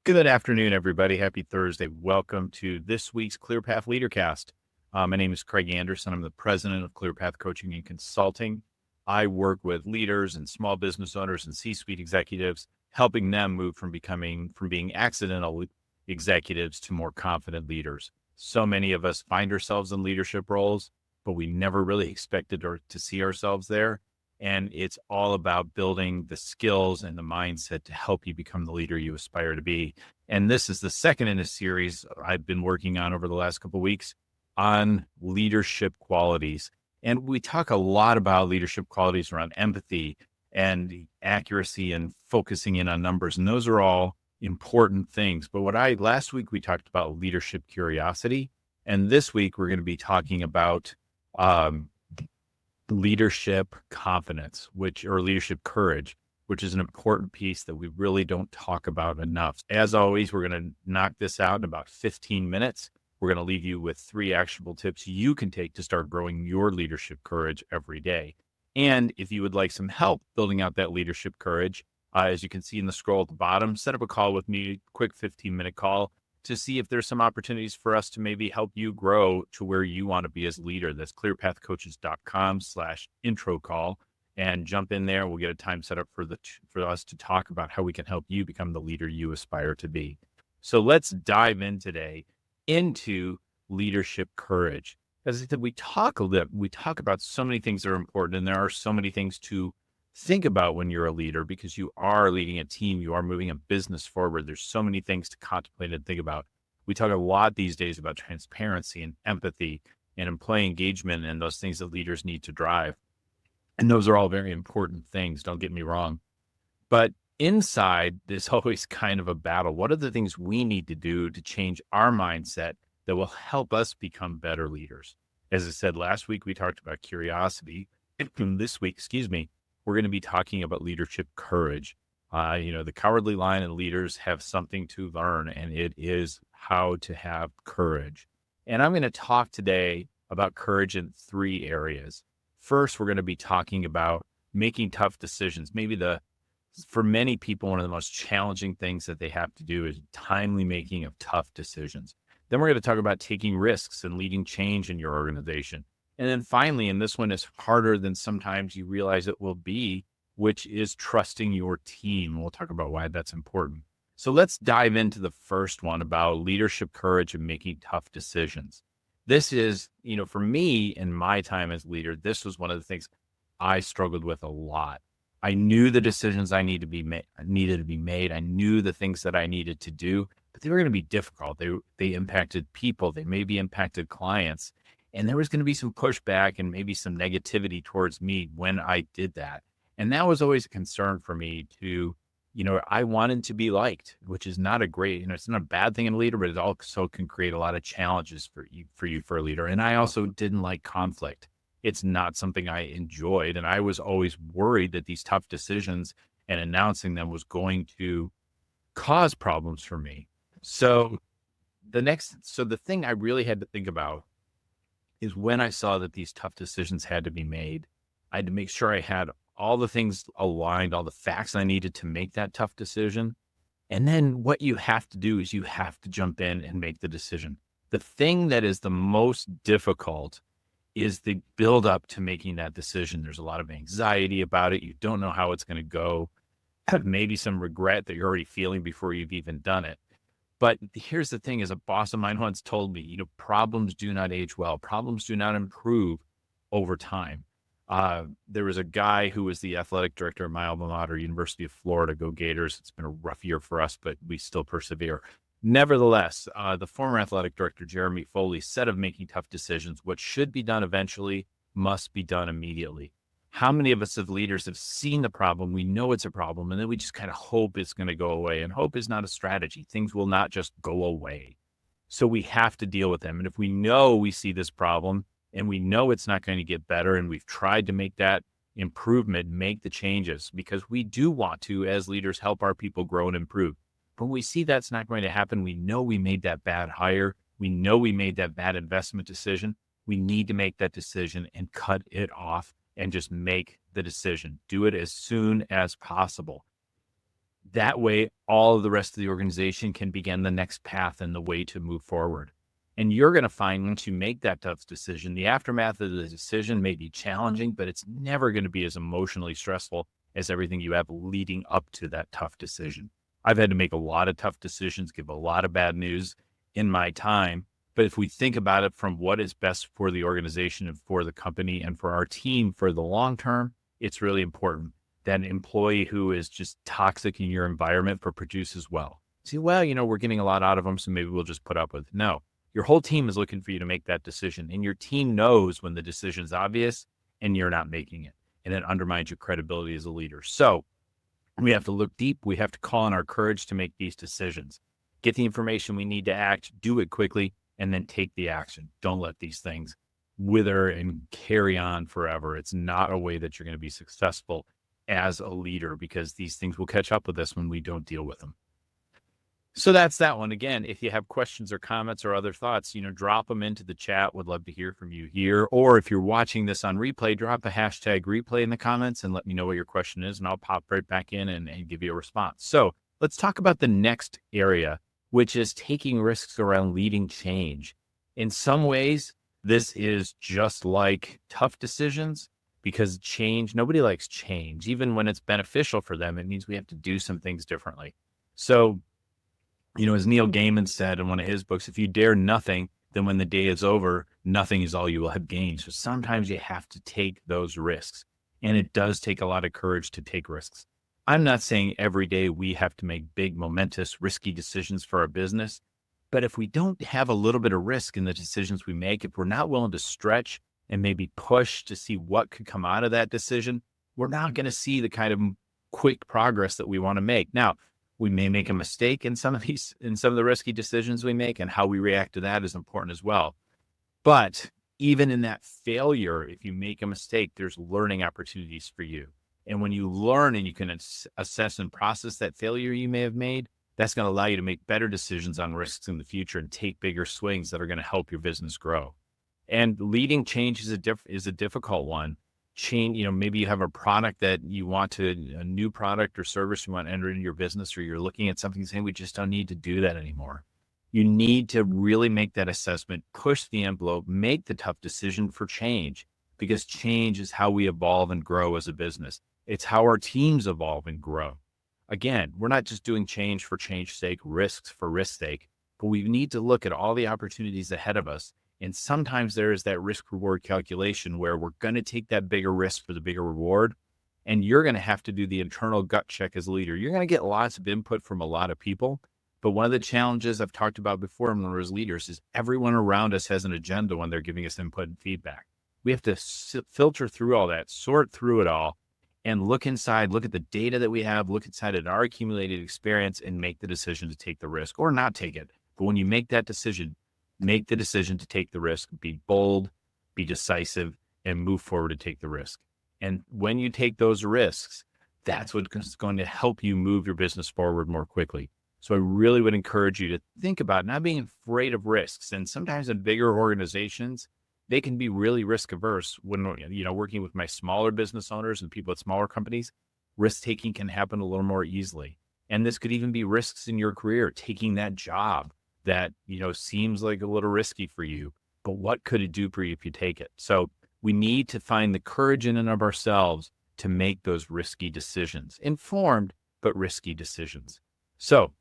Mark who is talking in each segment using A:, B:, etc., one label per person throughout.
A: Good afternoon, everybody. Happy Thursday. Welcome to this week's ClearPath LeaderCast. My name is Craig Anderson. I'm the president of ClearPath Coaching and Consulting. I work with leaders and small business owners and C-suite executives, helping them move from being accidental executives to more confident leaders. So many of us find ourselves in leadership roles, but we never really expected to see ourselves there. And it's all about building the skills and the mindset to help you become the leader you aspire to be. And this is the second in a series I've been working on over the last couple of weeks on leadership qualities. And we talk a lot about leadership qualities around empathy and accuracy and focusing in on numbers. And those are all important things. But last week we talked about leadership curiosity. And this week we're going to be talking about leadership confidence, or leadership courage, which is an important piece that we really don't talk about enough. As always, we're going to knock this out in about 15 minutes. We're going to leave you with 3 actionable tips you can take to start growing your leadership courage every day. And if you would like some help building out that leadership courage, as you can see in the scroll at the bottom, set up a call with me, quick 15-minute call to see if there's some opportunities for us to maybe help you grow to where you want to be as a leader. That's clearpathcoaches.com/intro call, and jump in there. We'll get a time set up for us to talk about how we can help you become the leader you aspire to be. So let's dive in today into leadership courage. As I said, we talk about so many things that are important, and there are so many things to think about when you're a leader, because you are leading a team, you are moving a business forward. There's so many things to contemplate and think about. We talk a lot these days about transparency and empathy and employee engagement and those things that leaders need to drive. And those are all very important things, don't get me wrong. But inside, there's always kind of a battle. What are the things we need to do to change our mindset that will help us become better leaders? As I said, last week, we talked about curiosity. This week, we're going to be talking about leadership courage. The cowardly lion and leaders have something to learn, and it is how to have courage. And I'm going to talk today about courage in 3 areas. First, we're going to be talking about making tough decisions. For many people, one of the most challenging things that they have to do is timely making of tough decisions. Then we're going to talk about taking risks and leading change in your organization. And then finally, and this one is harder than sometimes you realize it will be, which is trusting your team. We'll talk about why that's important. So let's dive into the first one about leadership courage and making tough decisions. This is, for me in my time as leader, this was one of the things I struggled with a lot. I knew the decisions I needed to be made. I knew the things that I needed to do, but they were going to be difficult. They impacted people. They maybe impacted clients. And there was going to be some pushback and maybe some negativity towards me when I did that. And that was always a concern for me I wanted to be liked, which is not it's not a bad thing in a leader, but it also can create a lot of challenges for a leader. And I also didn't like conflict. It's not something I enjoyed. And I was always worried that these tough decisions and announcing them was going to cause problems for me. So the thing I really had to think about is when I saw that these tough decisions had to be made, I had to make sure I had all the things aligned, all the facts I needed to make that tough decision. And then what you have to do is you have to jump in and make the decision. The thing that is the most difficult is the build up to making that decision. There's a lot of anxiety about it. You don't know how it's going to go. Maybe some regret that you're already feeling before you've even done it. But here's the thing, as a boss of mine once told me, problems do not age well. Problems do not improve over time. There was a guy who was the athletic director of my alma mater, University of Florida, go Gators. It's been a rough year for us, but we still persevere. Nevertheless, the former athletic director, Jeremy Foley, said of making tough decisions, what should be done eventually must be done immediately. How many of us as leaders have seen the problem? We know it's a problem, and then we just kind of hope it's going to go away. And hope is not a strategy. Things will not just go away. So we have to deal with them. And if we know we see this problem and we know it's not going to get better, and we've tried to make that improvement, make the changes, because we do want to, as leaders, help our people grow and improve. But when we see that's not going to happen, we know we made that bad hire. We know we made that bad investment decision. We need to make that decision and cut it off and just make the decision. Do it as soon as possible. That way, all of the rest of the organization can begin the next path and the way to move forward. And you're going to find once you make that tough decision, the aftermath of the decision may be challenging, but it's never going to be as emotionally stressful as everything you have leading up to that tough decision. I've had to make a lot of tough decisions, give a lot of bad news in my time. But if we think about it from what is best for the organization and for the company and for our team for the long term, it's really important that an employee who is just toxic in your environment but produces well. See, well, we're getting a lot out of them, so maybe we'll just put up with it. No, your whole team is looking for you to make that decision. And your team knows when the decision's obvious and you're not making it. And it undermines your credibility as a leader. So we have to look deep. We have to call on our courage to make these decisions. Get the information we need to act, do it quickly, and then take the action. Don't let these things wither and carry on forever. It's not a way that you're going to be successful as a leader, because these things will catch up with us when we don't deal with them. So that's that one. Again, if you have questions or comments or other thoughts, drop them into the chat. Would love to hear from you here. Or if you're watching this on replay, drop a hashtag replay in the comments and let me know what your question is, and I'll pop right back in and give you a response. So let's talk about the next area, which is taking risks around leading change. In some ways, this is just like tough decisions, because change, nobody likes change. Even when it's beneficial for them, it means we have to do some things differently. So, as Neil Gaiman said in one of his books, if you dare nothing, then when the day is over, nothing is all you will have gained. So sometimes you have to take those risks. And it does take a lot of courage to take risks. I'm not saying every day we have to make big, momentous, risky decisions for our business. But if we don't have a little bit of risk in the decisions we make, if we're not willing to stretch and maybe push to see what could come out of that decision, we're not going to see the kind of quick progress that we want to make. Now, we may make a mistake in some of the risky decisions we make, and how we react to that is important as well. But even in that failure, if you make a mistake, there's learning opportunities for you. And when you learn and you can assess and process that failure you may have made, that's going to allow you to make better decisions on risks in the future and take bigger swings that are going to help your business grow. And leading change is a difficult one. Change, maybe you have a product that you want a new product or service you want to enter into your business, or you're looking at something saying, we just don't need to do that anymore. You need to really make that assessment, push the envelope, make the tough decision for change, because change is how we evolve and grow as a business. It's how our teams evolve and grow. Again, we're not just doing change for change's sake, risks for risk's sake, but we need to look at all the opportunities ahead of us. And sometimes there is that risk reward calculation where we're going to take that bigger risk for the bigger reward. And you're going to have to do the internal gut check as a leader. You're going to get lots of input from a lot of people. But one of the challenges I've talked about before when we're as leaders is everyone around us has an agenda when they're giving us input and feedback. We have to filter through all that, sort through it all, and look inside, look at the data that we have, look inside at our accumulated experience, and make the decision to take the risk or not take it. But when you make that decision, make the decision to take the risk, be bold, be decisive, and move forward to take the risk. And when you take those risks, that's what's going to help you move your business forward more quickly. So I really would encourage you to think about not being afraid of risks. And sometimes in bigger organizations, they can be really risk averse. When, working with my smaller business owners and people at smaller companies, risk taking can happen a little more easily. And this could even be risks in your career, taking that job that, seems like a little risky for you, but what could it do for you if you take it? So we need to find the courage in and of ourselves to make those risky decisions, informed, but risky decisions. So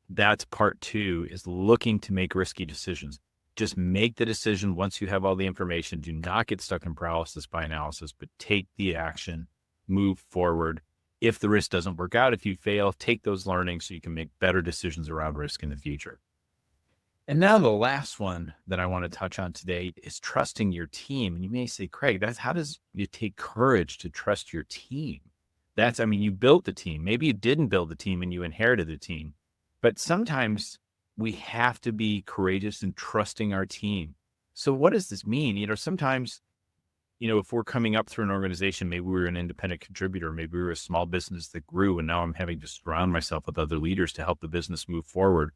A: that's part 2, is looking to make risky decisions. Just make the decision once you have all the information. Do not get stuck in paralysis by analysis, but take the action, move forward. If the risk doesn't work out, if you fail, take those learnings so you can make better decisions around risk in the future. And now the last one that I want to touch on today is trusting your team. And you may say, Craig, how does it take courage to trust your team? You built the team. Maybe you didn't build the team and you inherited the team. But sometimes we have to be courageous in trusting our team. So what does this mean? Sometimes, if we're coming up through an organization, maybe we were an independent contributor, maybe we were a small business that grew, and now I'm having to surround myself with other leaders to help the business move forward.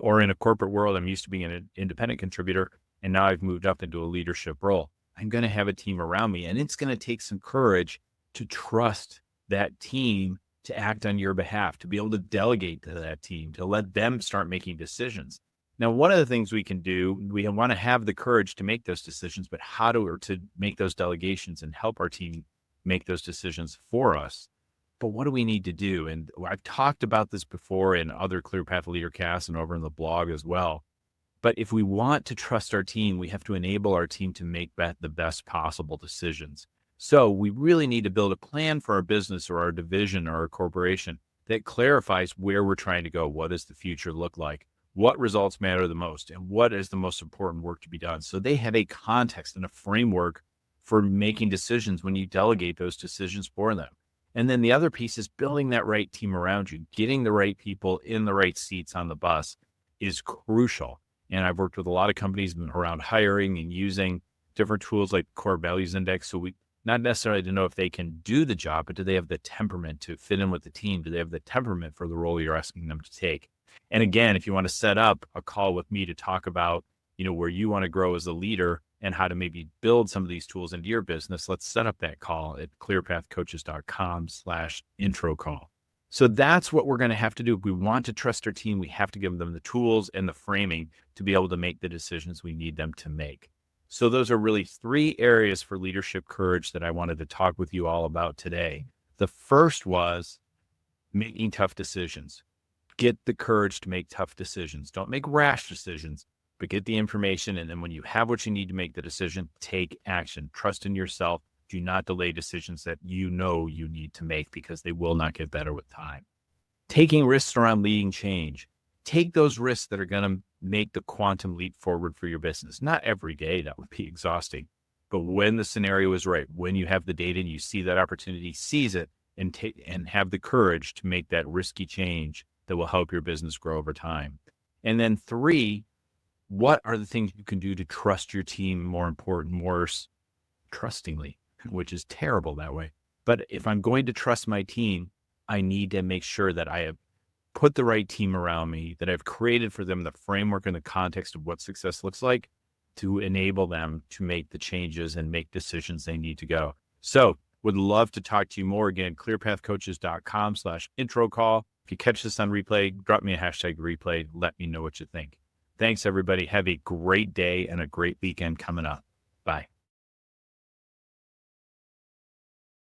A: Or in a corporate world, I'm used to being an independent contributor, and now I've moved up into a leadership role. I'm going to have a team around me, and it's going to take some courage to trust that team to act on your behalf, to be able to delegate to that team, to let them start making decisions. Now, one of the things we can do, we want to have the courage to make those decisions, but or to make those delegations and help our team make those decisions for us. But what do we need to do? And I've talked about this before in other Clear Path Leader casts and over in the blog as well. But if we want to trust our team, we have to enable our team to make the best possible decisions. So we really need to build a plan for our business or our division or our corporation that clarifies where we're trying to go. What does the future look like? What results matter the most? And what is the most important work to be done? So they have a context and a framework for making decisions when you delegate those decisions for them. And then the other piece is building that right team around you. Getting the right people in the right seats on the bus is crucial. And I've worked with a lot of companies around hiring and using different tools like Core Values Index. So we not necessarily to know if they can do the job, but do they have the temperament to fit in with the team? Do they have the temperament for the role you're asking them to take? And again, if you want to set up a call with me to talk about, where you want to grow as a leader and how to maybe build some of these tools into your business, let's set up that call at clearpathcoaches.com/intro call. So that's what we're going to have to do. If we want to trust our team, we have to give them the tools and the framing to be able to make the decisions we need them to make. So those are really 3 areas for leadership courage that I wanted to talk with you all about today. The first was making tough decisions. Get the courage to make tough decisions. Don't make rash decisions, but get the information. And then when you have what you need to make the decision, take action. Trust in yourself. Do not delay decisions that you need to make because they will not get better with time. Taking risks around leading change. Take those risks that are going to make the quantum leap forward for your business. Not every day, that would be exhausting. But when the scenario is right, when you have the data and you see that opportunity, seize it and have the courage to make that risky change that will help your business grow over time. And then 3, what are the things you can do to trust your team more trustingly, which is terrible that way. But if I'm going to trust my team, I need to make sure that I have put the right team around me, that I've created for them the framework and the context of what success looks like to enable them to make the changes and make decisions they need to go. So would love to talk to you more. Again, clearpathcoaches.com/intro call. If you catch this on replay, drop me a #replay. Let me know what you think. Thanks, everybody. Have a great day and a great weekend coming up. Bye.